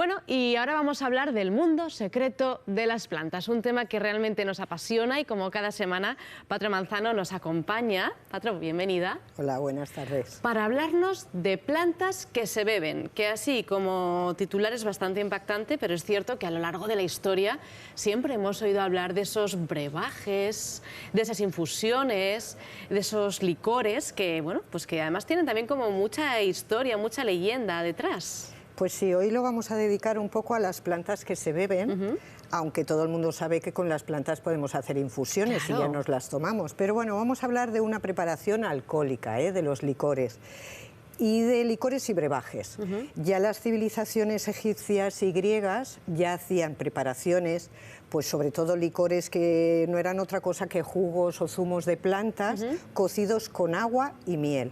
Bueno, y ahora vamos a hablar del mundo secreto de las plantas, un tema que realmente nos apasiona y como cada semana Patro Manzano nos acompaña. Patro, bienvenida. Hola, buenas tardes. Para hablarnos de plantas que se beben, que así como titular es bastante impactante, pero es cierto que a lo largo de la historia siempre hemos oído hablar de esos brebajes, de esas infusiones, de esos licores que, bueno, pues que además tienen también como mucha historia, mucha leyenda detrás. Pues sí, hoy lo vamos a dedicar un poco a las plantas que se beben, aunque todo el mundo sabe que con las plantas podemos hacer infusiones y ya nos las tomamos. Pero bueno, vamos a hablar de una preparación alcohólica, de los licores. Y de licores y brebajes. Ya las civilizaciones egipcias y griegas ya hacían preparaciones, pues sobre todo licores que no eran otra cosa que jugos o zumos de plantas cocidos con agua y miel.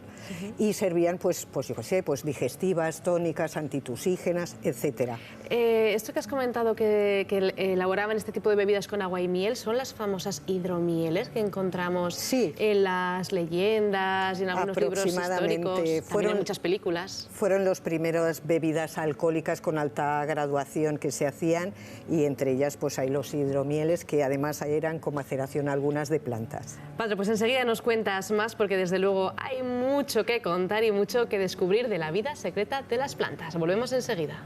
Y servían pues yo qué sé, pues digestivas, tónicas, antitusígenas, etcétera. Esto que has comentado que elaboraban este tipo de bebidas con agua y miel, ¿son las famosas hidromieles que encontramos en las leyendas y en algunos libros históricos? También en muchas películas. Fueron las primeras bebidas alcohólicas con alta graduación que se hacían y entre ellas pues hay los hidromieles que además eran con maceración algunas de plantas. Padre, pues enseguida nos cuentas más porque desde luego hay mucho que contar y mucho que descubrir de la vida secreta de las plantas. Volvemos enseguida.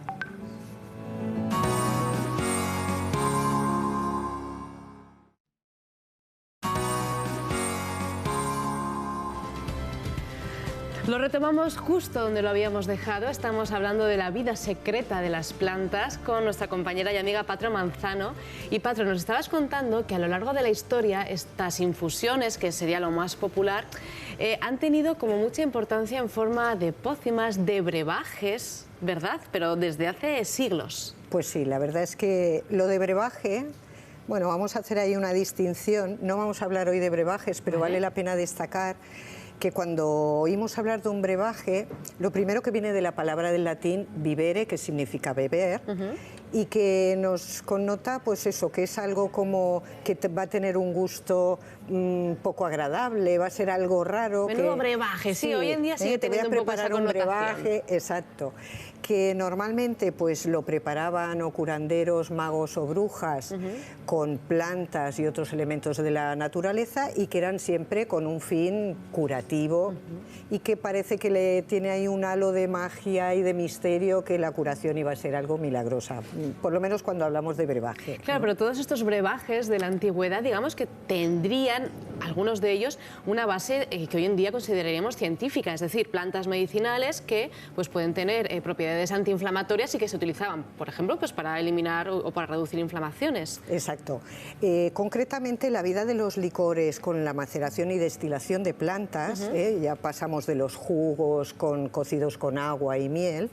Lo retomamos justo donde lo habíamos dejado. Estamos hablando de la vida secreta de las plantas con nuestra compañera y amiga Patro Manzano. Y Patro, nos estabas contando que a lo largo de la historia estas infusiones, que sería lo más popular, han tenido como mucha importancia en forma de pócimas, de brebajes, ¿verdad? Pero desde hace siglos. Pues sí, la verdad es que lo de brebaje... Bueno, vamos a hacer ahí una distinción. No vamos a hablar hoy de brebajes, pero vale la pena destacar que cuando oímos hablar de un brebaje, lo primero que viene de la palabra del latín vivere, que significa beber, y que nos connota, pues eso, que es algo como que va a tener un gusto poco agradable, va a ser algo raro. Menudo brebaje, sí, hoy en día sigue teniendo un poco esa connotación. Te voy a preparar un brebaje, exacto, que normalmente pues lo preparaban o curanderos, magos o brujas con plantas y otros elementos de la naturaleza y que eran siempre con un fin curativo y que parece que le tiene ahí un halo de magia y de misterio que la curación iba a ser algo milagrosa, por lo menos cuando hablamos de brebaje. Claro, pero todos estos brebajes de la antigüedad, digamos que tendrían, algunos de ellos, una base que hoy en día consideraríamos científica, es decir, plantas medicinales que pues, pueden tener propiedades antiinflamatorias y que se utilizaban, por ejemplo, pues, para eliminar o para reducir inflamaciones. Exacto. Concretamente, la vida de los licores con la maceración y destilación de plantas, ya pasamos de los jugos cocidos con agua y miel,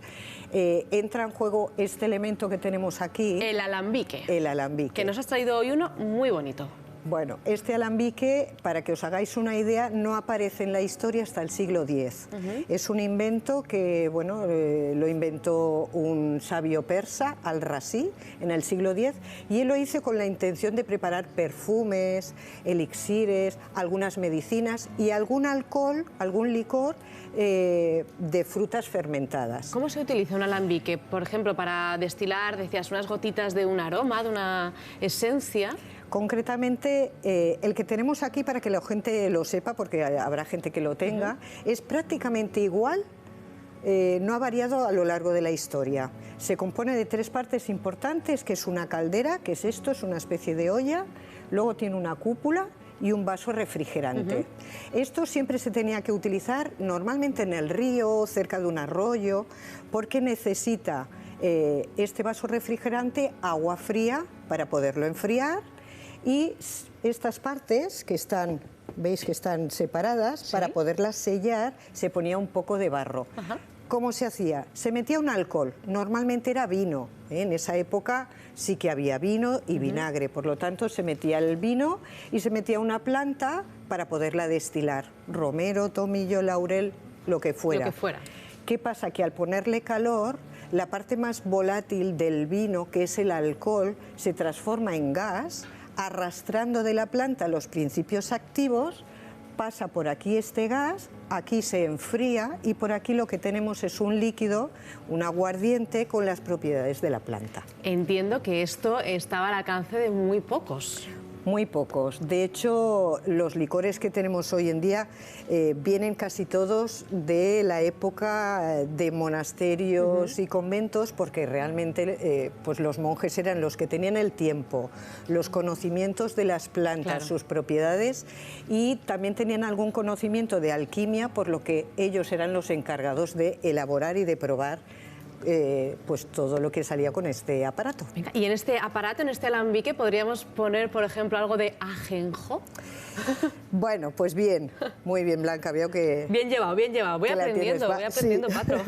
entra en juego este elemento que tenemos aquí. El alambique. El alambique. Que nos has traído hoy uno muy bonito. Bueno, este alambique, para que os hagáis una idea, no aparece en la historia hasta el siglo X. Es un invento que, bueno, lo inventó un sabio persa, Al-Razi, en el siglo X, y él lo hizo con la intención de preparar perfumes, elixires, algunas medicinas y algún alcohol, algún licor de frutas fermentadas. ¿Cómo se utiliza un alambique? Por ejemplo, para destilar, decías, unas gotitas de un aroma, de una esencia. Concretamente, el que tenemos aquí, para que la gente lo sepa, porque habrá gente que lo tenga, es prácticamente igual, no ha variado a lo largo de la historia. Se compone de tres partes importantes, que es una caldera, que es esto, es una especie de olla, luego tiene una cúpula y un vaso refrigerante. Esto siempre se tenía que utilizar normalmente en el río, cerca de un arroyo, porque necesita este vaso refrigerante agua fría para poderlo enfriar. Y estas partes que están, veis que están separadas, para poderlas sellar se ponía un poco de barro. ¿Cómo se hacía? Se metía un alcohol, normalmente era vino, en esa época sí que había vino y vinagre, por lo tanto se metía el vino y se metía una planta para poderla destilar, romero, tomillo, laurel, lo que fuera. ¿Qué pasa? Que al ponerle calor, la parte más volátil del vino, que es el alcohol, se transforma en gas, arrastrando de la planta los principios activos pasa por aquí este gas, aquí se enfría y por aquí lo que tenemos es un líquido, un aguardiente con las propiedades de la planta. Entiendo que esto estaba al alcance de muy pocos. Muy pocos. De hecho, los licores que tenemos hoy en día vienen casi todos de la época de monasterios y conventos, porque realmente pues los monjes eran los que tenían el tiempo, los conocimientos de las plantas, sus propiedades, y también tenían algún conocimiento de alquimia, por lo que ellos eran los encargados de elaborar y de probar pues todo lo que salía con este aparato. Venga, y en este aparato, en este alambique, ¿podríamos poner, por ejemplo, algo de ajenjo? Bueno, pues bien, muy bien, Blanca, veo que... Bien llevado, bien llevado. Voy aprendiendo, sí. Patro.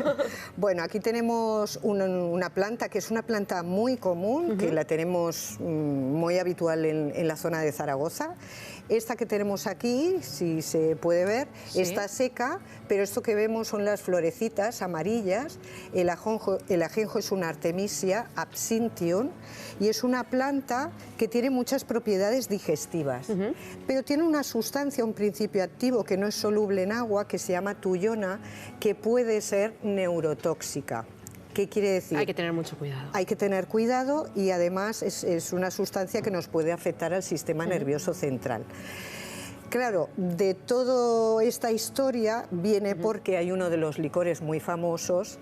Bueno, aquí tenemos una planta que es una planta muy común, que la tenemos muy habitual en la zona de Zaragoza. Esta que tenemos aquí, si se puede ver, está seca, pero esto que vemos son las florecitas amarillas. El ajenjo es una Artemisia absinthium y es una planta que tiene muchas propiedades digestivas, pero tiene una sustancia, un principio activo que no es soluble en agua, que se llama tuyona, que puede ser neurotóxica. ¿Qué quiere decir? Hay que tener mucho cuidado. Hay que tener cuidado y además es una sustancia que nos puede afectar al sistema nervioso central. Claro, de toda esta historia viene porque hay uno de los licores muy famosos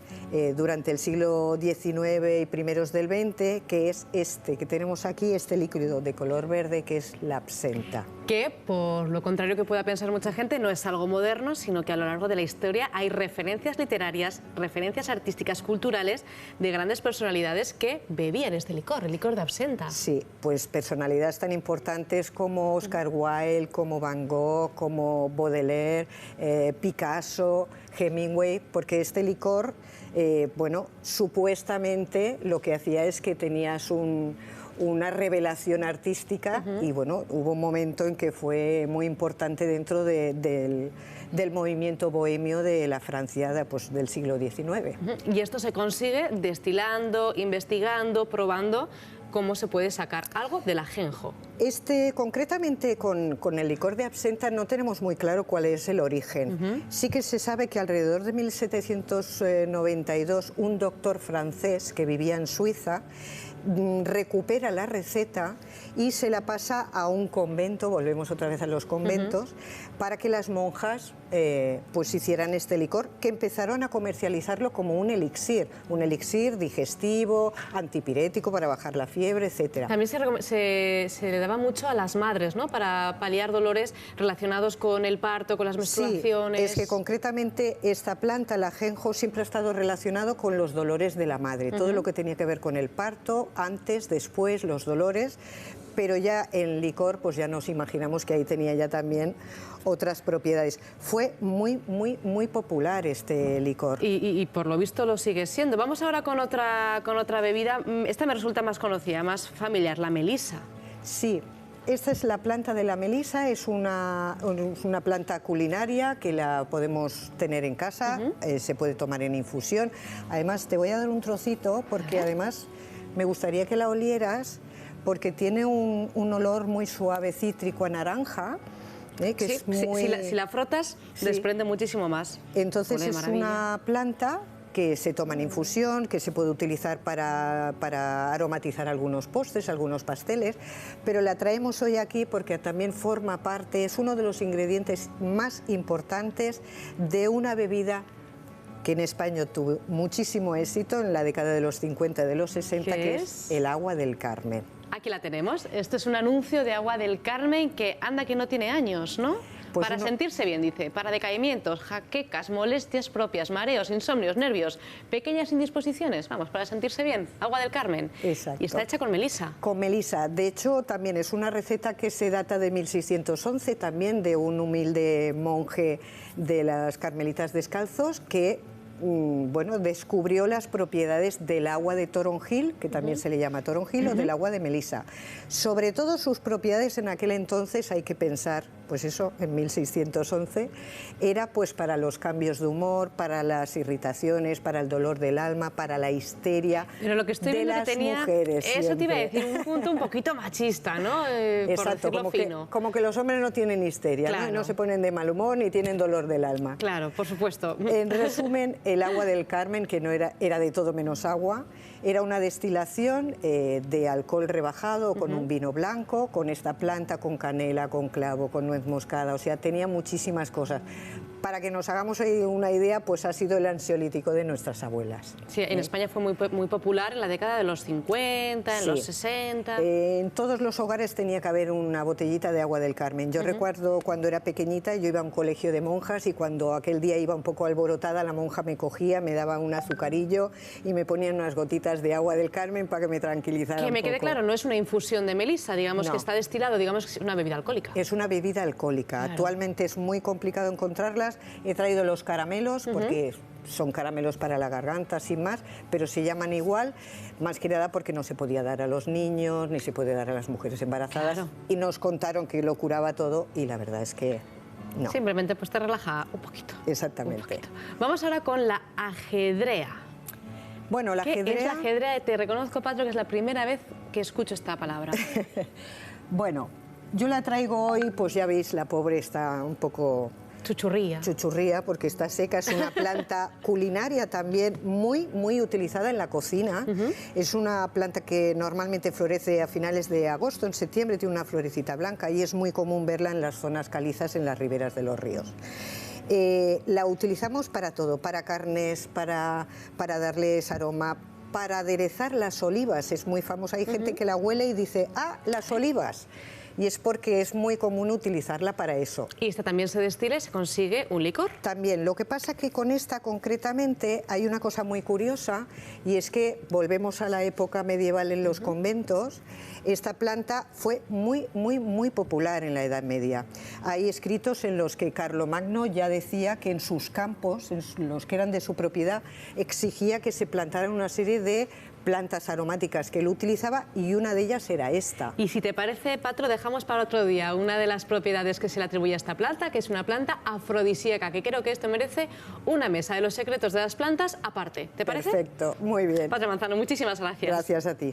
durante el siglo XIX y primeros del XX, que es este que tenemos aquí, este líquido de color verde, que es la absenta. Que, por lo contrario que pueda pensar mucha gente, no es algo moderno, sino que a lo largo de la historia hay referencias literarias, referencias artísticas, culturales, de grandes personalidades que bebían este licor, el licor de absenta. Sí, pues personalidades tan importantes como Oscar Wilde, como Van Gogh, como Baudelaire, Picasso, Hemingway, porque este licor, bueno, supuestamente lo que hacía es que tenías una revelación artística y bueno, hubo un momento en que fue muy importante dentro del movimiento bohemio de la Francia pues, del siglo XIX. Y esto se consigue destilando, investigando, probando cómo se puede sacar algo del ajenjo. Concretamente con el licor de absenta no tenemos muy claro cuál es el origen. Sí que se sabe que alrededor de 1792 un doctor francés que vivía en Suiza recupera la receta y se la pasa a un convento, volvemos otra vez a los conventos, para que las monjas pues hicieran este licor, que empezaron a comercializarlo como un elixir digestivo, antipirético para bajar la fiebre, etc. También se le daba mucho a las madres, ¿no?, para paliar dolores relacionados con el parto, con las menstruaciones. Sí, es que concretamente esta planta, el ajenjo, siempre ha estado relacionado con los dolores de la madre, todo lo que tenía que ver con el parto, antes, después, los dolores, pero ya en licor pues ya nos imaginamos que ahí tenía ya también otras propiedades. Fue muy, muy, muy popular este licor. Y por lo visto lo sigue siendo. Vamos ahora con otra bebida. Esta me resulta más conocida, más familiar, la melisa. Sí. Esta es la planta de la melisa, es una planta culinaria que la podemos tener en casa, se puede tomar en infusión. Además, te voy a dar un trocito porque además me gustaría que la olieras porque tiene un olor muy suave, cítrico a naranja. Que sí, es muy... si la frotas, desprende muchísimo más. Entonces es una planta que se toma en infusión, que se puede utilizar para aromatizar algunos postres, algunos pasteles, pero la traemos hoy aquí porque también forma parte, es uno de los ingredientes más importantes de una bebida que en España tuvo muchísimo éxito en la década de los 50 y de los 60, que es el agua del Carmen. Aquí la tenemos. Esto es un anuncio de agua del Carmen que anda que no tiene años, ¿no? Pues para sentirse bien, dice, para decaimientos, jaquecas, molestias propias, mareos, insomnios, nervios, pequeñas indisposiciones, vamos, para sentirse bien, agua del Carmen. Exacto. Y está hecha con melisa. Con melisa. De hecho, también es una receta que se data de 1611, también de un humilde monje de las Carmelitas Descalzos, que bueno, descubrió las propiedades del agua de toronjil, que también se le llama toronjil, o del agua de melisa. Sobre todo sus propiedades en aquel entonces, hay que pensar, pues eso, en 1611, era pues para los cambios de humor, para las irritaciones, para el dolor del alma, para la histeria. Pero lo que estoy viendo de las que tenía, mujeres. eso Siempre. te iba a decir, un punto un poquito machista, ¿no? Exacto, como que los hombres no tienen histeria, claro. ¿no? Y no se ponen de mal humor ni tienen dolor del alma. Claro, por supuesto. En resumen, el agua del Carmen, que no era de todo menos agua, era una destilación de alcohol rebajado con un vino blanco, con esta planta, con canela, con clavo, con nuez moscada, o sea, tenía muchísimas cosas. Para que nos hagamos una idea, pues ha sido el ansiolítico de nuestras abuelas. Sí, en España fue muy popular en la década de los 50, en los 60... En todos los hogares tenía que haber una botellita de agua del Carmen. Yo recuerdo cuando era pequeñita, yo iba a un colegio de monjas y cuando aquel día iba un poco alborotada, la monja me cogía, me daba un azucarillo y me ponía unas gotitas de agua del Carmen para que me tranquilizara Que me quede claro, no es una infusión de melisa, digamos, no. Que está destilado, digamos que es una bebida alcohólica. Es una bebida alcohólica. Claro. Actualmente es muy complicado encontrarlas. He traído los caramelos porque son caramelos para la garganta, sin más, pero se llaman igual, más que nada porque no se podía dar a los niños, ni se puede dar a las mujeres embarazadas. Claro. Y nos contaron que lo curaba todo y la verdad es que no. Simplemente pues te relaja un poquito. Exactamente. Un poquito. Vamos ahora con la ajedrea. Bueno, la ajedrea... ¿Qué es la ajedrea? Te reconozco, Patro, que es la primera vez que escucho esta palabra. Bueno, yo la traigo hoy, pues ya veis, la pobre está un poco... Chuchurría, porque está seca. Es una planta culinaria también muy utilizada en la cocina. Es una planta que normalmente florece a finales de agosto, en septiembre tiene una florecita blanca y es muy común verla en las zonas calizas, en las riberas de los ríos. La utilizamos para todo, para carnes, para darles aroma, para aderezar las olivas. Es muy famosa. Hay gente que la huele y dice, ¡ah, las olivas! Y es porque es muy común utilizarla para eso. Y esta también se destila y se consigue un licor. También, lo que pasa que con esta concretamente hay una cosa muy curiosa y es que volvemos a la época medieval en los conventos. Esta planta fue muy popular en la Edad Media. Hay escritos en los que Carlomagno ya decía que en sus campos, en los que eran de su propiedad, exigía que se plantaran una serie de plantas aromáticas que él utilizaba y una de ellas era esta. Y si te parece, Patro, dejamos para otro día una de las propiedades que se le atribuye a esta planta, que es una planta afrodisíaca, que creo que esto merece una mesa de los secretos de las plantas aparte. ¿Te parece? Perfecto, muy bien. Patro Manzano, muchísimas gracias. Gracias a ti.